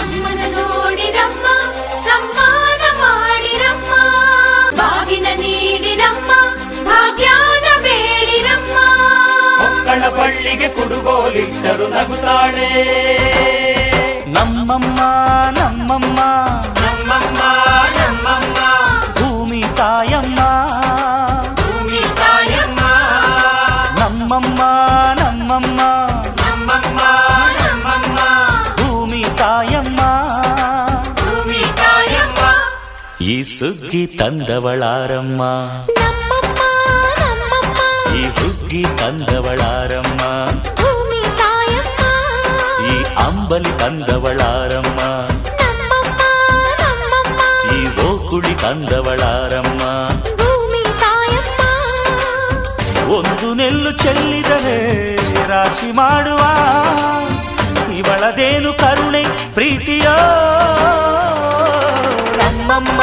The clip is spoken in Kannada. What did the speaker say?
ಅಮ್ಮನ ನೋಡಿರಮ್ಮ ಸಮ್ಮಾನ ಮಾಡಿರಮ್ಮ ಬಾಗಿನ ನೀಡಿರಮ್ಮ ಭಾಗ್ಯಾನ ಬೇಡಿರಮ್ಮ ಮಕ್ಕಳ ಬಳ್ಳಿಗೆ ಕುಡುಗೋಲಿಟ್ಟರು ನಗುತ್ತಾಳೆ ನಮ್ಮಮ್ಮ ನಮ್ಮಮ್ಮ ನಮ್ಮಮ್ಮ ನಮ್ಮಮ್ಮ ಭೂಮಿ ತಾಯಮ್ಮ ಭೂಮಿ ತಾಯಮ್ಮ ನಮ್ಮಮ್ಮ ನಮ್ಮಮ್ಮ ನಮ್ಮಮ್ಮ ನಮ್ಮಮ್ಮ ಭೂಮಿ ತಾಯಮ್ಮ ಭೂಮಿ ತಾಯಮ್ಮ ಈ ಸುಗ್ಗಿ ತಂದವಳಾರಮ್ಮ ಈ ಹುಗ್ಗಿ ತಂದವಳಾರಮ್ಮ ಈ ಅಂಬಲಿ ತಂದವಳಾರಮ್ಮ ಈ ಓಕುಳಿ ತಂದವಳಾರಮ್ಮ ಒಂದು ನೆಲ್ಲು ಚೆಲ್ಲಿದರೆ ರಾಶಿ ಮಾಡುವ ಇವಳದೇನು ಕರುಣೆ ಪ್ರೀತಿಯೋ ನಮ್ಮಮ್ಮ